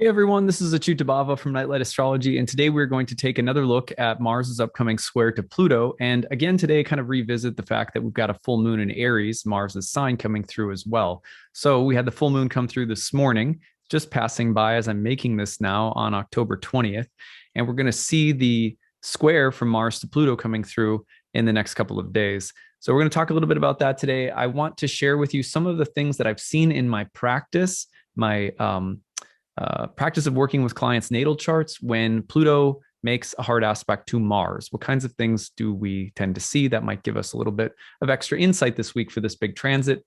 Hey everyone, this is acyuta-bhava from Nightlight Astrology, and today we're going to take another look at Mars's upcoming square to Pluto. And again, today, kind of revisit the fact that we've got a full moon in Aries, Mars's sign, coming through as well. So we had the full moon come through this morning, just passing by as I'm making this now on October 20th. And we're going to see the square from Mars to Pluto coming through in the next couple of days. So we're going to talk a little bit about that today. I want to share with you some of the things that I've seen in my practice, my practice of working with clients' natal charts when Pluto makes a hard aspect to Mars. What kinds of things do we tend to see that might give us a little bit of extra insight this week for this big transit?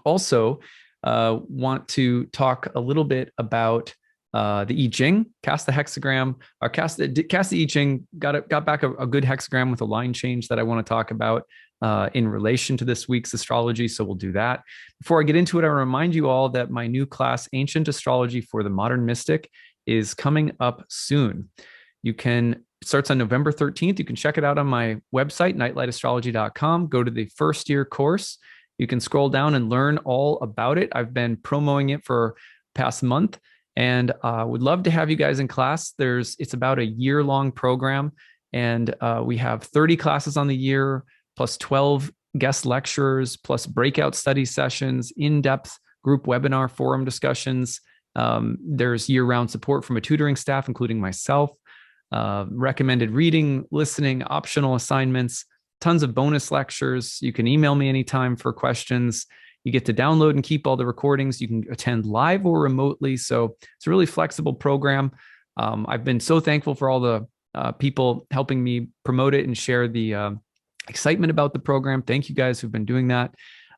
Also, want to talk a little bit about the I Ching, cast the hexagram, or cast the I Ching, got back a good hexagram with a line change that I want to talk about in relation to this week's astrology. So we'll do that. Before I get into it, I remind you all that my new class, Ancient Astrology for the Modern Mystic, is coming up soon. It starts on November 13th. You can check it out on my website, nightlightastrology.com. Go to the first year course. You can scroll down and learn all about it. I've been promoting it for past month and would love to have you guys in class. It's about a year-long program, and we have 30 classes on the year, plus 12 guest lecturers, plus breakout study sessions, in-depth group webinar forum discussions. There's year-round support from a tutoring staff, including myself, recommended reading, listening, optional assignments, tons of bonus lectures. You can email me anytime for questions. You get to download and keep all the recordings. You can attend live or remotely. So it's a really flexible program. I've been so thankful for all the people helping me promote it and share the excitement about the program. Thank you guys who've been doing that.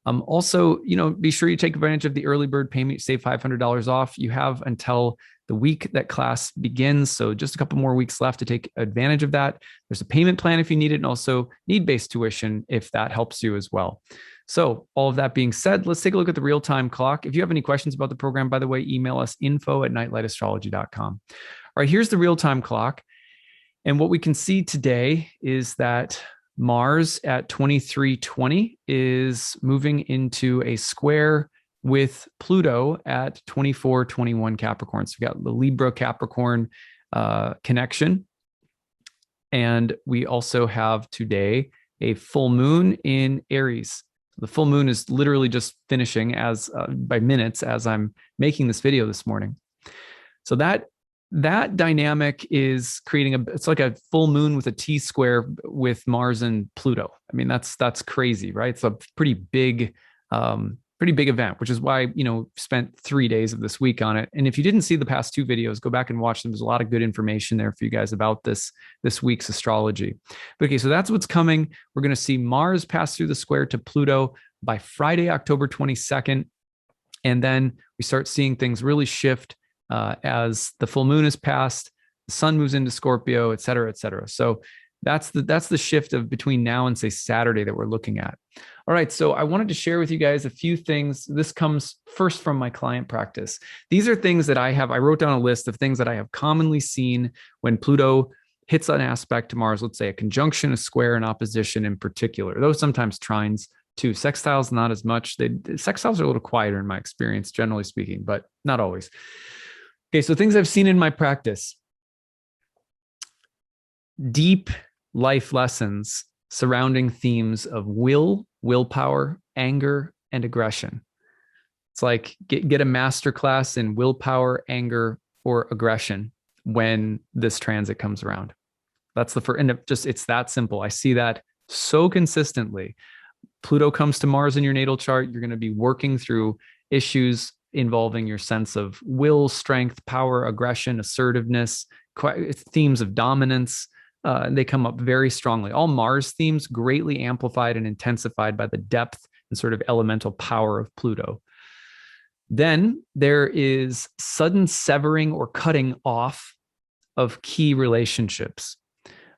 Also, be sure you take advantage of the early bird payment, save $500 off. You have until the week that class begins. So just a couple more weeks left to take advantage of that. There's a payment plan if you need it, and also need-based tuition if that helps you as well. So all of that being said, let's take a look at the real-time clock. If you have any questions about the program, by the way, email us info@nightlightastrology.com. All right, here's the real-time clock. And what we can see today is that Mars at 2320 is moving into a square with Pluto at 2421 Capricorn. So we got the Libra Capricorn connection. And we also have today a full moon in Aries. The full moon is literally just finishing by minutes as I'm making this video this morning. So that dynamic is creating it's like a full moon with a T-square with Mars and Pluto. I mean, that's crazy, right? It's a pretty big event, which is why, spent 3 days of this week on it. And if you didn't see the past two videos, go back and watch them. There's a lot of good information there for you guys about this week's astrology. But okay, so that's what's coming. We're going to see Mars pass through the square to Pluto by Friday, October 22nd. And then we start seeing things really shift as the full moon is passed, the sun moves into Scorpio, et cetera, et cetera. So that's the shift of between now and, say, Saturday that we're looking at. All right, so I wanted to share with you guys a few things. This comes first from my client practice. These are things that I wrote down a list of things that I have commonly seen when Pluto hits an aspect to Mars, let's say a conjunction, a square, an opposition in particular, though sometimes trines too. Sextiles, not as much. Sextiles are a little quieter in my experience, generally speaking, but not always. Okay, so things I've seen in my practice. Deep life lessons surrounding themes of willpower, anger, and aggression. It's like get a master class in willpower, anger, or aggression when this transit comes around. That's the first, and it's that simple. I see that so consistently. Pluto comes to Mars in your natal chart. You're going to be working through issues involving your sense of will, strength, power, aggression, assertiveness, themes of dominance. They come up very strongly. All Mars themes greatly amplified and intensified by the depth and sort of elemental power of Pluto. Then there is sudden severing or cutting off of key relationships.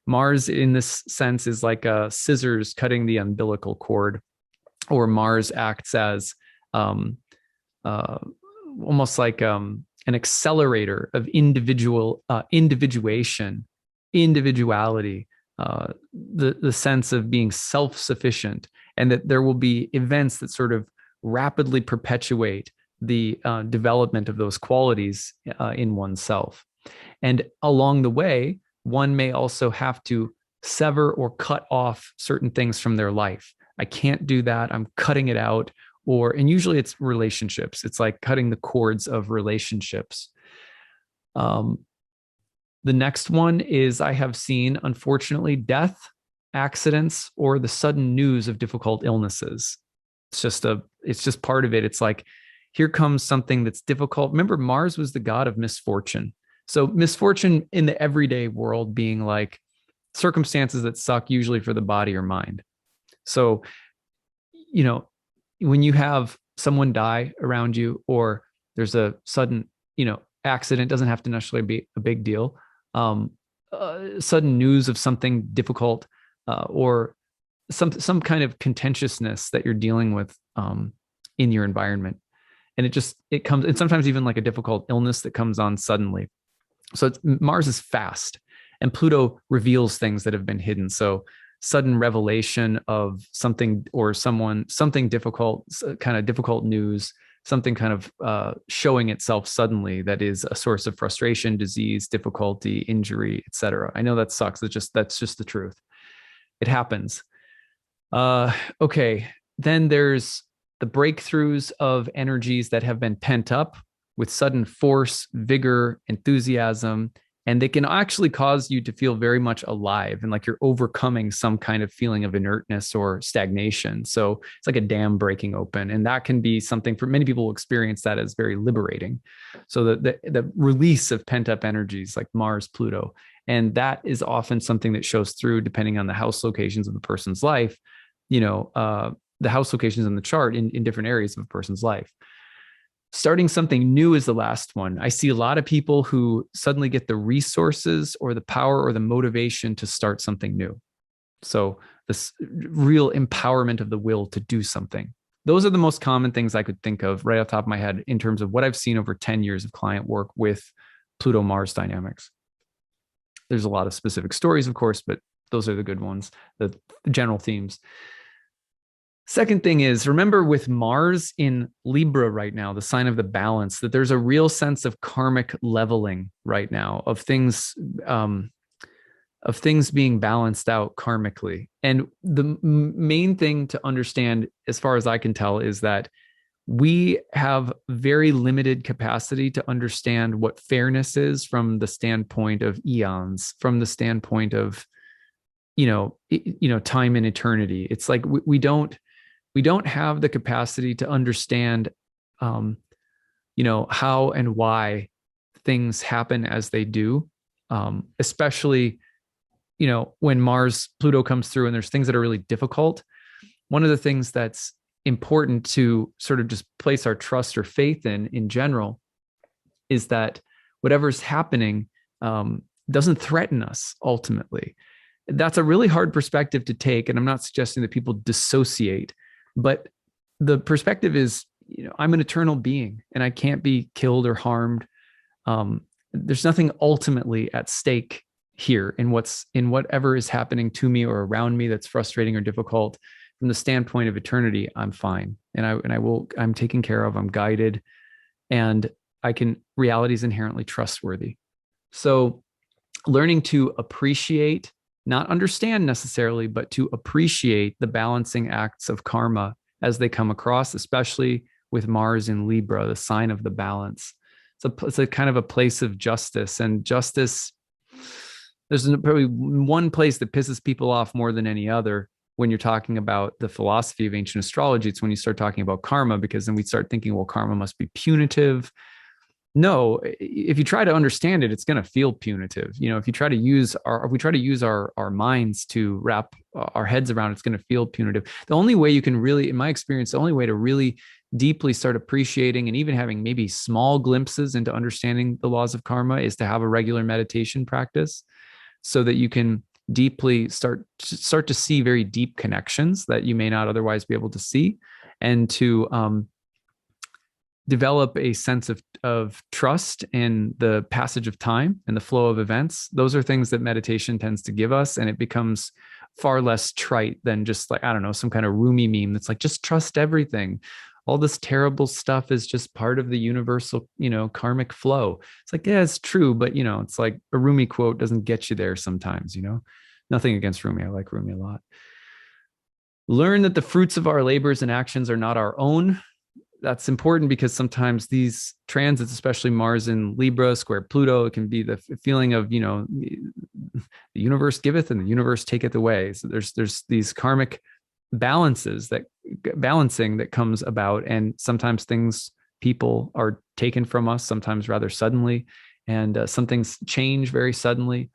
Mars, in this sense, is like a scissors cutting the umbilical cord, or Mars acts as almost like an accelerator of individuation, individuality, the sense of being self-sufficient, and that there will be events that sort of rapidly perpetuate the development of those qualities in oneself. And along the way, one may also have to sever or cut off certain things from their life. I can't do that. I'm cutting it out. And usually it's relationships. It's like cutting the cords of relationships. The next one is I have seen, unfortunately, death, accidents, or the sudden news of difficult illnesses. It's just part of it. It's like, here comes something that's difficult. Remember, Mars was the god of misfortune. So misfortune in the everyday world being like circumstances that suck, usually for the body or mind. So, when you have someone die around you, or there's a sudden, accident, doesn't have to necessarily be a big deal. Sudden news of something difficult, or some kind of contentiousness that you're dealing with in your environment. And it comes, and sometimes even like a difficult illness that comes on suddenly. So Mars is fast, and Pluto reveals things that have been hidden. So sudden revelation of something or someone, something difficult, kind of difficult news, something kind of showing itself suddenly that is a source of frustration, disease, difficulty, injury, etc. I know that sucks. That's just the truth. It happens. Okay. Then there's the breakthroughs of energies that have been pent up with sudden force, vigor, enthusiasm, and they can actually cause you to feel very much alive and like you're overcoming some kind of feeling of inertness or stagnation. So it's like a dam breaking open. And that can be something, for many people, experience that as very liberating. So the release of pent up energies like Mars, Pluto. And that is often something that shows through depending on the house locations of the person's life, the house locations in the chart in different areas of a person's life. Starting something new is the last one. I see a lot of people who suddenly get the resources or the power or the motivation to start something new. So this real empowerment of the will to do something. Those are the most common things I could think of right off the top of my head in terms of what I've seen over 10 years of client work with Pluto-Mars dynamics. There's a lot of specific stories, of course, but those are the good ones, the general themes. Second thing is, remember with Mars in Libra right now, the sign of the balance, that there's a real sense of karmic leveling right now, of things being balanced out karmically. And the main thing to understand, as far as I can tell, is that we have very limited capacity to understand what fairness is from the standpoint of eons, from the standpoint of, time and eternity. It's like we don't have the capacity to understand, how and why things happen as they do, especially, when Mars, Pluto comes through and there's things that are really difficult. One of the things that's important to sort of just place our trust or faith in general is that whatever's happening doesn't threaten us ultimately. That's a really hard perspective to take. And I'm not suggesting that people dissociate, but the perspective is, I'm an eternal being and I can't be killed or harmed. There's nothing ultimately at stake here in whatever is happening to me or around me that's frustrating or difficult. From the standpoint of eternity, I'm fine. I'm taken care of, I'm guided, and reality is inherently trustworthy. So learning to appreciate, not understand necessarily, but to appreciate the balancing acts of karma as they come across, especially with Mars in Libra, the sign of the balance. It's a kind of a place of justice, and justice, there's probably one place that pisses people off more than any other when you're talking about the philosophy of ancient astrology. It's when you start talking about karma, because then we start thinking, well, karma must be punitive. No, if you try to understand it, it's going to feel punitive. If we try to use our minds to wrap our heads around, it's going to feel punitive. The only way you can really, in my experience, the only way to really deeply start appreciating and even having maybe small glimpses into understanding the laws of karma is to have a regular meditation practice, so that you can deeply start to see very deep connections that you may not otherwise be able to see, and to develop a sense of trust in the passage of time and the flow of events. Those are things that meditation tends to give us, and it becomes far less trite than just like, I don't know, some kind of Rumi meme that's like, just trust everything. all this terrible stuff is just part of the universal, karmic flow. It's like, yeah, it's true, but it's like a Rumi quote doesn't get you there sometimes. Nothing against Rumi. I like Rumi a lot. Learn that the fruits of our labors and actions are not our own. That's important because sometimes these transits, especially Mars in Libra, square Pluto, it can be the feeling of, the universe giveth and the universe taketh away. So there's these karmic balancing that comes about. And sometimes people are taken from us, sometimes rather suddenly. And some things change very suddenly.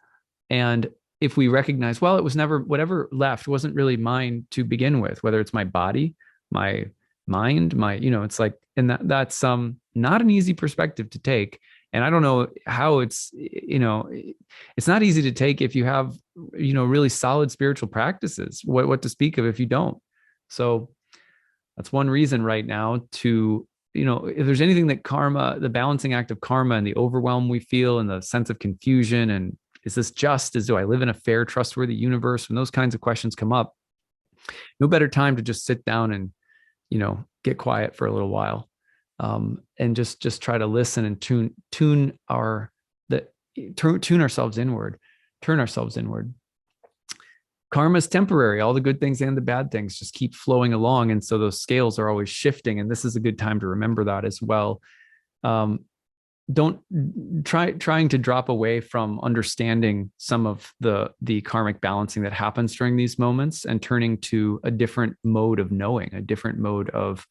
And if we recognize, well, it was never, whatever left wasn't really mine to begin with, whether it's my body, my mind, it's like, and that's not an easy perspective to take. And I don't know how it's not easy to take if you have, really solid spiritual practices, what to speak of if you don't. So that's one reason right now to, if there's anything that karma, the balancing act of karma and the overwhelm we feel and the sense of confusion, and is this just, do I live in a fair, trustworthy universe? When those kinds of questions come up, no better time to just sit down and, get quiet for a little while, and just try to listen and tune ourselves inward, turn ourselves inward. Karma is temporary. All the good things and the bad things just keep flowing along. And so those scales are always shifting. And this is a good time to remember that as well. Don't trying to drop away from understanding some of the karmic balancing that happens during these moments and turning to a different mode of knowing, a different mode of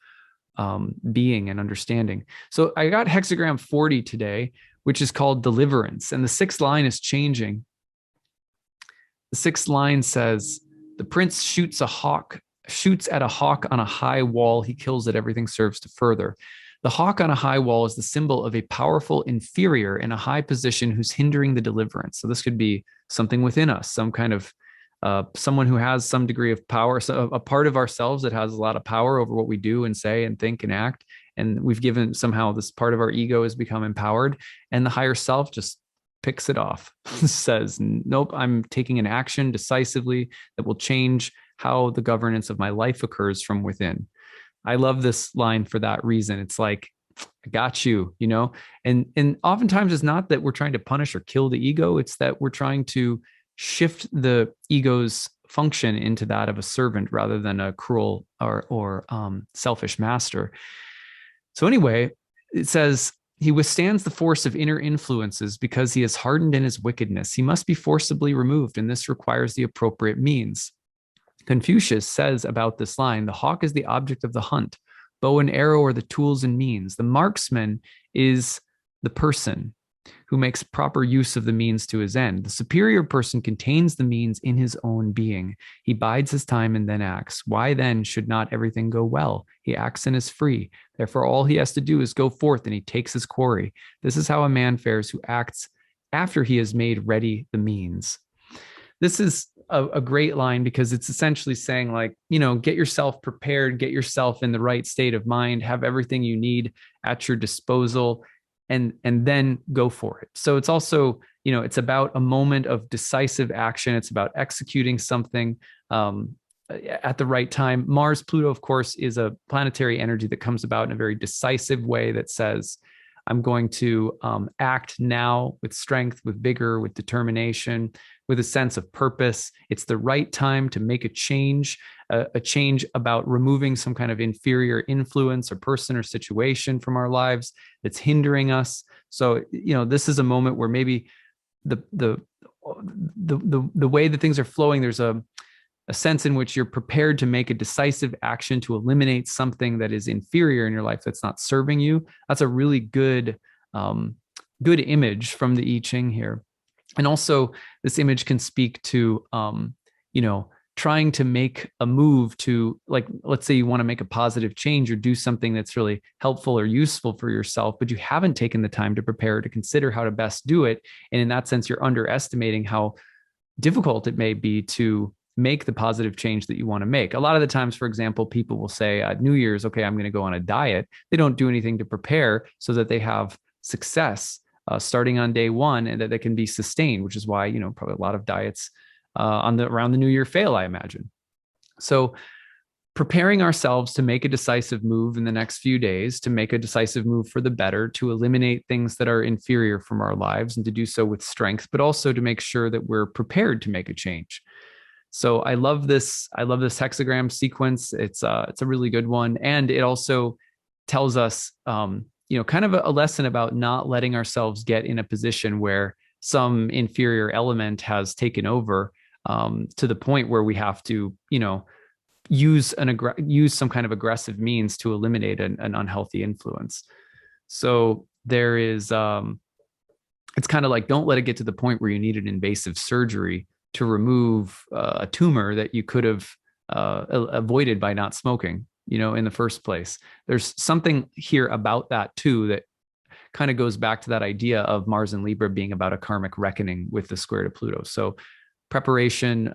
being and understanding. So I got hexagram 40 today, which is called deliverance. And the sixth line is changing. The sixth line says, the prince shoots at a hawk on a high wall. He kills it. Everything serves to further. The hawk on a high wall is the symbol of a powerful inferior in a high position who's hindering the deliverance. So this could be something within us, some kind of someone who has some degree of power, so a part of ourselves that has a lot of power over what we do and say and think and act. And we've given somehow this part of our ego has become empowered, and the higher self just picks it off, says, nope, I'm taking an action decisively that will change how the governance of my life occurs from within. I love this line for that reason. It's like, I got you, and oftentimes it's not that we're trying to punish or kill the ego. It's that we're trying to shift the ego's function into that of a servant rather than a cruel or selfish master. So anyway, it says, he withstands the force of inner influences because he is hardened in his wickedness. He must be forcibly removed, and this requires the appropriate means. Confucius says about this line, the hawk is the object of the hunt. Bow and arrow are the tools and means. The marksman is the person who makes proper use of the means to his end. The superior person contains the means in his own being. He bides his time and then acts. Why then should not everything go well? He acts and is free. Therefore, all he has to do is go forth and he takes his quarry. This is how a man fares who acts after he has made ready the means. This is a great line because it's essentially saying, like, get yourself prepared, get yourself in the right state of mind, have everything you need at your disposal, and then go for it. So it's also, it's about a moment of decisive action. It's about executing something at the right time. Mars-Pluto, of course, is a planetary energy that comes about in a very decisive way that says, I'm going to act now with strength, with vigor, with determination, with a sense of purpose. It's the right time to make a change about removing some kind of inferior influence or person or situation from our lives that's hindering us. So, this is a moment where maybe the way that things are flowing, there's a sense in which you're prepared to make a decisive action to eliminate something that is inferior in your life that's not serving you. That's a really good image from the I Ching here. And also, this image can speak to, trying to make a move to, like, let's say you want to make a positive change or do something that's really helpful or useful for yourself, but you haven't taken the time to prepare, to consider how to best do it. And in that sense, you're underestimating how difficult it may be to make the positive change that you want to make. A lot of the times, for example, people will say at New Year's, okay, I'm going to go on a diet. They don't do anything to prepare so that they have success starting on day one and that they can be sustained, which is why, probably a lot of diets around the New Year fail, I imagine. So preparing ourselves to make a decisive move in the next few days, to make a decisive move for the better, to eliminate things that are inferior from our lives and to do so with strength, but also to make sure that we're prepared to make a change. So I love this. I love this hexagram sequence. It's a really good one, and it also tells us, kind of a lesson about not letting ourselves get in a position where some inferior element has taken over, to the point where we have to, use some kind of aggressive means to eliminate an unhealthy influence. So there is, it's kind of like, don't let it get to the point where you need an invasive surgery to remove a tumor that you could have avoided by not smoking, in the first place. There's something here about that too that kind of goes back to that idea of Mars and Libra being about a karmic reckoning with the square to Pluto. So preparation,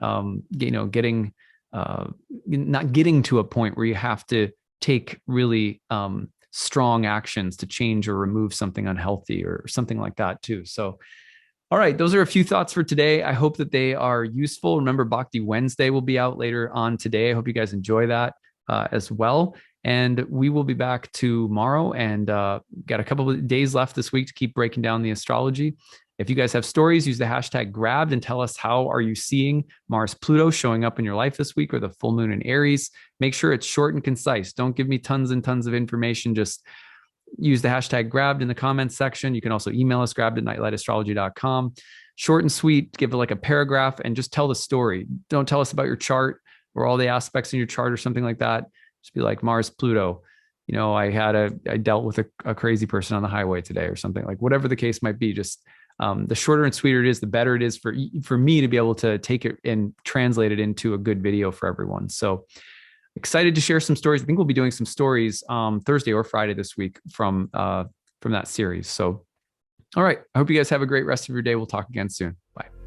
getting, not getting to a point where you have to take really strong actions to change or remove something unhealthy or something like that too. So, all right, those are a few thoughts for today. I hope that they are useful. Remember, Bhakti Wednesday will be out later on today. I hope you guys enjoy that as well. And we will be back tomorrow, and got a couple of days left this week to keep breaking down the astrology. If you guys have stories, use the hashtag grabbed and tell us, how are you seeing Mars-Pluto showing up in your life this week, or the full moon in Aries? Make sure it's short and concise. Don't give me tons and tons of information. Just use the hashtag grabbed in the comments section. You can also email us, grabbed@nightlightastrology.com. Short and sweet, give it like a paragraph and just tell the story. Don't tell us about your chart or all the aspects in your chart or something like that. Just be like, Mars-Pluto, I dealt with a crazy person on the highway today, or something, like whatever the case might be. Just the shorter and sweeter it is, the better it is for me to be able to take it and translate it into a good video for everyone. So excited to share some stories. I think we'll be doing some stories Thursday or Friday this week from that series. So, all right. I hope you guys have a great rest of your day. We'll talk again soon. Bye.